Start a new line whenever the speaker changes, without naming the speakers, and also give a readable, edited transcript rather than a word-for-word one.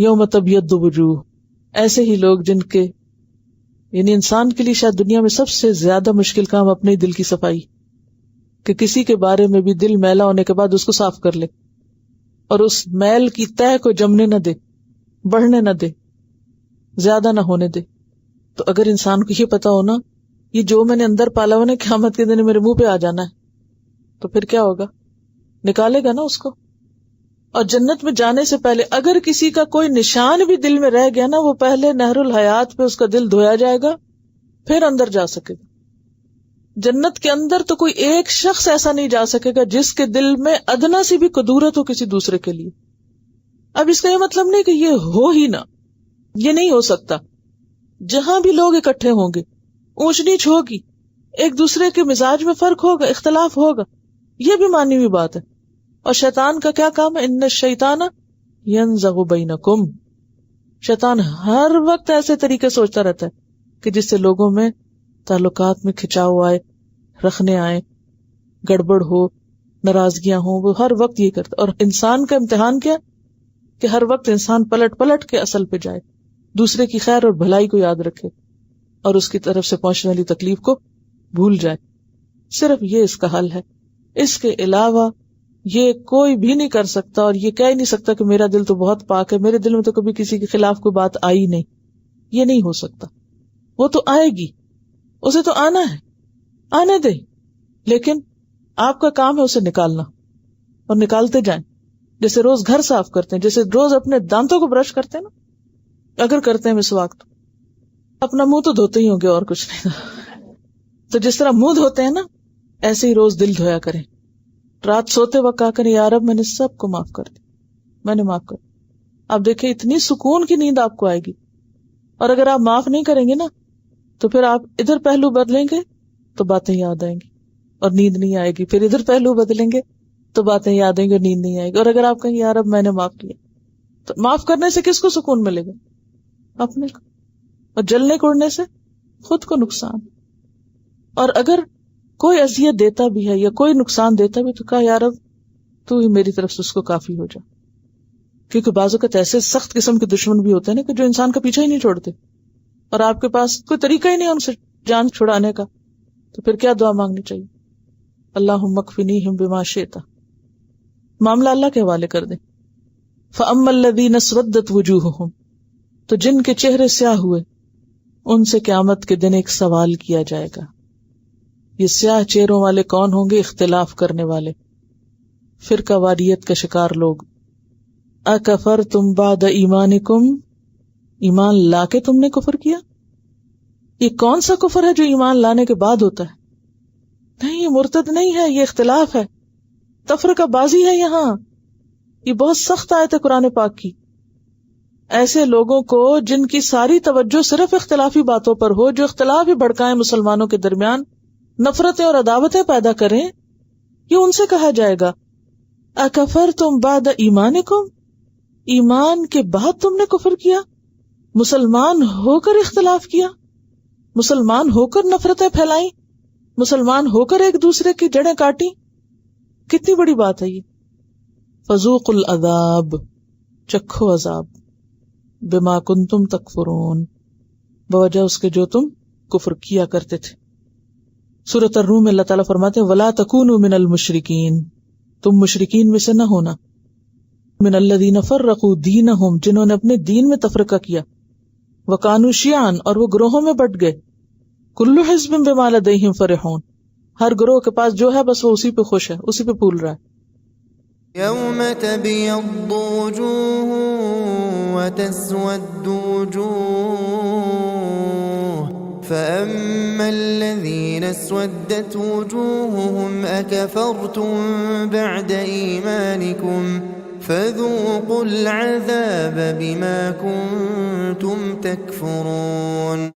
یوم تبیض وجوہ، ایسے ہی لوگ جن کے یعنی انسان کے لیے شاید دنیا میں سب سے زیادہ مشکل کام اپنے دل کی صفائی، کہ کسی کے بارے میں بھی دل میلا ہونے کے بعد اس کو صاف کر لے اور اس میل کی تہ کو جمنے نہ دے، بڑھنے نہ دے، زیادہ نہ ہونے دے. تو اگر انسان کو یہ پتا ہونا یہ جو میں نے اندر پالا ہوا نا قیامت کے دن میرے منہ پہ آ جانا ہے، تو پھر کیا ہوگا؟ نکالے گا نا اس کو. اور جنت میں جانے سے پہلے اگر کسی کا کوئی نشان بھی دل میں رہ گیا نا، وہ پہلے نہر الحیات پہ اس کا دل دھویا جائے گا، پھر اندر جا سکے گا. جنت کے اندر تو کوئی ایک شخص ایسا نہیں جا سکے گا جس کے دل میں ادنا سی بھی قدورت ہو کسی دوسرے کے لیے. اب اس کا یہ مطلب نہیں کہ یہ ہو ہی نہ، یہ نہیں ہو سکتا. جہاں بھی لوگ اکٹھے ہوں گے اونچ نیچ ہوگی، ایک دوسرے کے مزاج میں فرق ہوگا، اختلاف ہوگا، یہ بھی مانی ہوئی بات ہے. اور شیطان کا کیا کام ہے؟ ان الشیطان ینزغ بینکم، شیطان ہر وقت ایسے طریقے سوچتا رہتا ہے کہ جس سے لوگوں میں تعلقات میں کھچاؤ آئے، رکھنے آئے، گڑبڑ ہو، ناراضگیاں ہوں. وہ ہر وقت یہ کرتا. اور انسان کا امتحان کیا کہ ہر وقت انسان پلٹ پلٹ کے اصل پہ جائے، دوسرے کی خیر اور بھلائی کو یاد رکھے اور اس کی طرف سے پہنچنے والی تکلیف کو بھول جائے. صرف یہ اس کا حل ہے. اس کے علاوہ یہ کوئی بھی نہیں کر سکتا. اور یہ کہہ ہی نہیں سکتا کہ میرا دل تو بہت پاک ہے، میرے دل میں تو کبھی کسی کے خلاف کوئی بات آئی نہیں. یہ نہیں ہو سکتا. وہ تو آئے گی، اسے تو آنا ہے، آنے دے. لیکن آپ کا کام ہے اسے نکالنا، اور نکالتے جائیں. جیسے روز گھر صاف کرتے ہیں، جیسے روز اپنے دانتوں کو برش کرتے ہیں نا، اگر کرتے ہیں مسواک، تو اپنا منہ تو دھوتے ہی ہوں گے اور کچھ نہیں. تو جس طرح منہ دھوتے ہیں نا، ایسے ہی روز دل دھویا کریں. رات سوتے وقت کہا کریں یا رب میں نے سب کو معاف کر دیا، میں نے معاف کر دیا. آپ دیکھیں اتنی سکون کی نیند آپ کو آئے گی. اور اگر آپ معاف نہیں کریں گے نا تو پھر آپ ادھر پہلو بدلیں گے تو باتیں یاد آئیں گی اور نیند نہیں آئے گی. پھر ادھر پہلو بدلیں گے تو باتیں یاد آئیں گی اور نیند نہیں آئے گی. اور اگر آپ کہیں یا رب میں نے معاف کیا، تو معاف کرنے سے کس کو سکون ملے گا؟ اپنے کو. اور جلنے کوڑنے سے خود کو نقصان. اور اگر کوئی اذیت دیتا بھی ہے یا کوئی نقصان دیتا بھی تو کہا یا رب تو ہی میری طرف سے اس کو کافی ہو جا. کیونکہ بعض اوقات ایسے سخت قسم کے دشمن بھی ہوتے ہیں نا کہ جو انسان کا پیچھا ہی نہیں چھوڑتے اور آپ کے پاس کوئی طریقہ ہی نہیں ان سے جان چھڑانے کا. تو پھر کیا دعا مانگنی چاہیے؟ اللہم اکفنیہم بما شئت. معاملہ اللہ کے حوالے کر دیں. فاما الذین اسودت وجوہہم، تو جن کے چہرے سیاہ ہوئے ان سے قیامت کے دن ایک سوال کیا جائے گا. یہ سیاہ چہروں والے کون ہوں گے؟ اختلاف کرنے والے، فرقہ واریت کا شکار لوگ. اکفرتم بعد ایمانکم، ایمان لا کے تم نے کفر کیا. یہ کون سا کفر ہے جو ایمان لانے کے بعد ہوتا ہے؟ نہیں، یہ مرتد نہیں ہے، یہ اختلاف ہے، تفرقہ بازی ہے. یہاں یہ بہت سخت آیت ہے قرآن پاک کی. ایسے لوگوں کو جن کی ساری توجہ صرف اختلافی باتوں پر ہو، جو اختلاف ہی بھڑکائیں مسلمانوں کے درمیان، نفرتیں اور عداوتیں پیدا کریں، یہ ان سے کہا جائے گا اکفرتم بعد ایمانکم، ایمان کے بعد تم نے کفر کیا، مسلمان ہو کر اختلاف کیا، مسلمان ہو کر نفرتیں پھیلائیں، مسلمان ہو کر ایک دوسرے کی جڑیں کاٹی. کتنی بڑی بات ہے یہ. فذوقوا العذاب، چکھو عذاب، بما کنتم تکفرون، بوجہ اس کے جو تم کفر کیا کرتے تھے. سورۃ الروم میں اللہ تعالیٰ فرماتے ہیں وَلَا تَكُونُوا مِنَ الْمُشْرِكِينَ، تم مشرکین میں سے نہ ہونا. من الذین فرقوا دینہم، جنہوں نے اپنے دین میں تفرقہ کیا. وَكَانُوا شِيَعًا، اور وہ گروہوں میں بٹ گئے. كُلُّ حِزْبٍ بِمَا لَدَيْهِمْ فَرِحُونَ، ہر گروہ کے پاس جو ہے بس وہ اسی پہ خوش ہے، اسی پہ پھول رہا ہے.
یوم تبیض وجوہ وتسود وجوہ فأما الذین اسودت وجوہهم اکفرتم بعد ایمانکم فذوقوا العذاب بما کنتم تکفرون.